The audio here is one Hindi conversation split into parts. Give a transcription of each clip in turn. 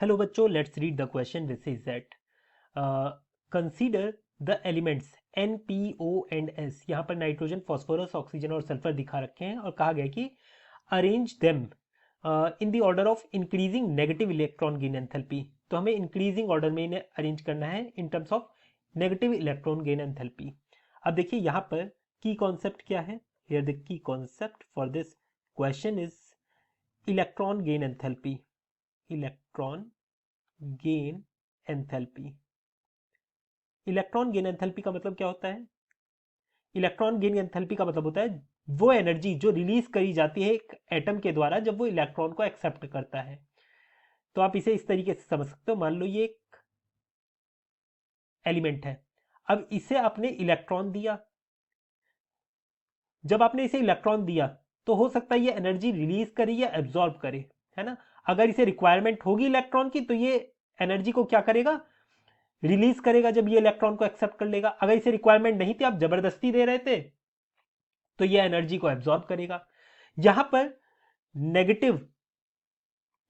हेलो बच्चों, let's read the question. This is that consider the elements N, P, O and S. यहाँ पर नाइट्रोजन, फॉस्फोरस, ऑक्सीजन और सल्फर दिखा रखे हैं और कहा गया कि arrange them in the order of increasing negative electron gain enthalpy. तो हमें इंक्रीजिंग ऑर्डर में इन्हें अरेंज करना है in terms of negative electron gain enthalpy. अब देखिए यहाँ पर की कॉन्सेप्ट क्या है. Here the key concept for this question is electron gain enthalpy. Electron gain enthalpy. Electron gain enthalpy का मतलब क्या होता है? इलेक्ट्रॉन गेन एंथैल्पी का मतलब होता है वो एनर्जी जो रिलीज करी जाती है एक एटम के द्वारा जब वो इलेक्ट्रॉन को एक्सेप्ट करता है. तो आप इसे इस तरीके से समझ सकते हो. मान लो ये एक एलिमेंट है. अब इसे आपने इलेक्ट्रॉन दिया. जब आपने इसे इलेक्ट्रॉन दिया तो हो सकता है ये एनर्जी रिलीज करे या एब्जॉर्ब करे, है ना. अगर इसे रिक्वायरमेंट होगी इलेक्ट्रॉन की तो ये एनर्जी को क्या करेगा, रिलीज करेगा जब ये इलेक्ट्रॉन को एक्सेप्ट कर लेगा. अगर इसे रिक्वायरमेंट नहीं थी, आप जबरदस्ती दे रहे थे, तो ये एनर्जी को एब्जॉर्ब करेगा. यहां पर नेगेटिव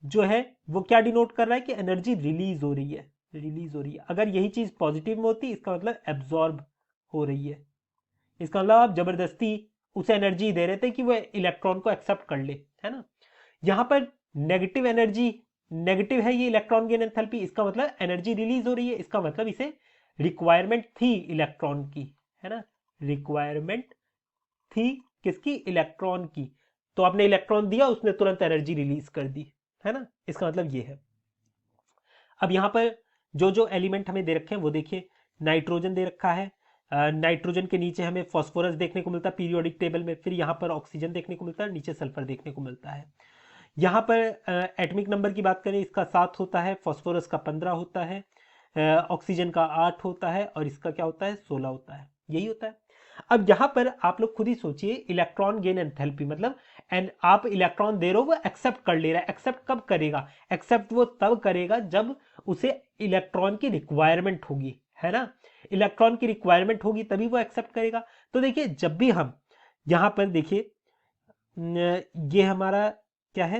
जो है वो क्या डिनोट कर रहा है कि एनर्जी रिलीज हो रही है. रिलीज हो रही है. अगर यही चीज पॉजिटिव में होती, इसका मतलब एब्जॉर्ब हो रही है. इसका मतलब आप जबरदस्ती उसे एनर्जी दे रहे थे कि वो इलेक्ट्रॉन को एक्सेप्ट कर ले, है ना. यहां पर नेगेटिव एनर्जी, नेगेटिव है ये इलेक्ट्रॉन गेन एंथैल्पी. इसका मतलब एनर्जी रिलीज हो रही है. इसका मतलब इसे रिक्वायरमेंट थी इलेक्ट्रॉन की, है ना. रिक्वायरमेंट थी किसकी? इलेक्ट्रॉन की. तो आपने इलेक्ट्रॉन दिया, उसने तुरंत एनर्जी रिलीज कर दी, है ना. इसका मतलब ये है. अब यहां पर जो जो एलिमेंट हमें दे रखे हैं वो देखिए. नाइट्रोजन दे रखा है. नाइट्रोजन के नीचे हमें फॉस्फोरस देखने को मिलता है पीरियोडिक टेबल में. फिर यहाँ पर ऑक्सीजन देखने को मिलता है, नीचे सल्फर देखने को मिलता है. यहाँ पर एटॉमिक नंबर की बात करें, इसका 7 होता है, फॉस्फोरस का 15 होता है, ऑक्सीजन का 8 होता है और इसका क्या होता है, 16 होता है. यही होता है. अब यहां पर आप लोग खुद ही सोचिए, इलेक्ट्रॉन गेन एंथैल्पी मतलब एंड आप इलेक्ट्रॉन दे रहे हो, वो एक्सेप्ट कर ले रहा है. एक्सेप्ट कब करेगा? एक्सेप्ट वो तब करेगा जब उसे इलेक्ट्रॉन की रिक्वायरमेंट होगी, है ना. इलेक्ट्रॉन की रिक्वायरमेंट होगी तभी वो एक्सेप्ट करेगा. तो देखिए, जब भी हम यहां पर देखिए, ये हमारा क्या है,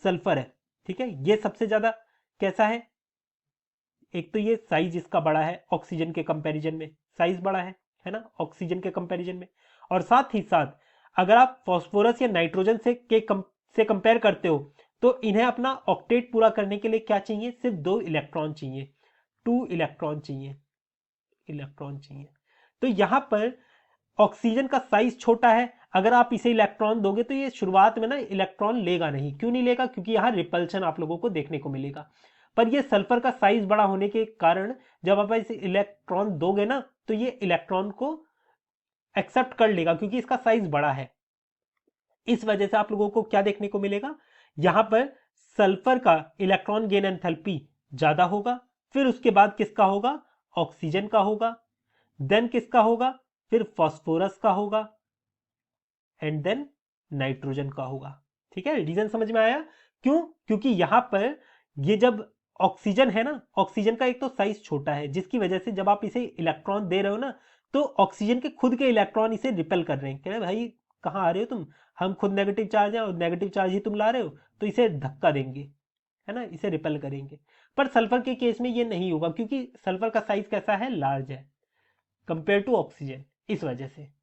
सल्फर है, ठीक है. ये सबसे ज्यादा कैसा है? एक तो ये साइज इसका बड़ा है ऑक्सीजन के कंपैरिजन में. साइज बड़ा है ना, ऑक्सीजन के कंपैरिजन में. और साथ ही साथ अगर आप फॉस्फोरस या नाइट्रोजन से कंपेयर करते हो तो इन्हें अपना ऑक्टेट पूरा करने के लिए क्या चाहिए? सिर्फ 2 इलेक्ट्रॉन चाहिए. 2 इलेक्ट्रॉन चाहिए. इलेक्ट्रॉन चाहिए. तो यहां पर ऑक्सीजन का साइज छोटा है. अगर आप इसे इलेक्ट्रॉन दोगे तो ये शुरुआत में ना इलेक्ट्रॉन लेगा नहीं. क्यों नहीं लेगा? क्योंकि यहां रिपल्शन आप लोगों को देखने को मिलेगा. पर ये सल्फर का साइज बड़ा होने के कारण जब आप इसे इलेक्ट्रॉन दोगे ना तो ये इलेक्ट्रॉन को एक्सेप्ट कर लेगा क्योंकि इसका साइज बड़ा है. इस वजह से आप लोगों को क्या देखने को मिलेगा, यहां पर सल्फर का इलेक्ट्रॉन गेन एंथैल्पी ज्यादा होगा. फिर उसके बाद किसका होगा? ऑक्सीजन का होगा. देन किसका होगा? फिर फॉस्फोरस का होगा. एंड देन नाइट्रोजन का होगा. ठीक है, रीजन समझ में आया? क्यों? क्योंकि यहां पर ये जब ऑक्सीजन है ना, ऑक्सीजन का एक तो साइज छोटा है जिसकी वजह से जब आप इसे इलेक्ट्रॉन दे रहे हो ना तो ऑक्सीजन के खुद के इलेक्ट्रॉन इसे रिपेल कर रहे हैं. कह रहे भाई कहाँ आ रहे हो तुम, हम खुद नेगेटिव चार्ज है और नेगेटिव चार्ज ही तुम ला रहे हो, तो इसे धक्का देंगे, है ना, इसे रिपेल करेंगे. पर सल्फर के केस में ये नहीं होगा क्योंकि सल्फर का साइज कैसा है, लार्ज है कंपेयर टू ऑक्सीजन. इस वजह से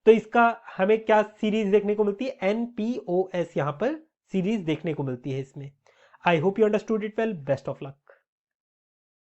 तो इसका हमें क्या सीरीज देखने को मिलती है, NPOS. यहां पर सीरीज देखने को मिलती है इसमें. I hope you understood it well. Best of luck.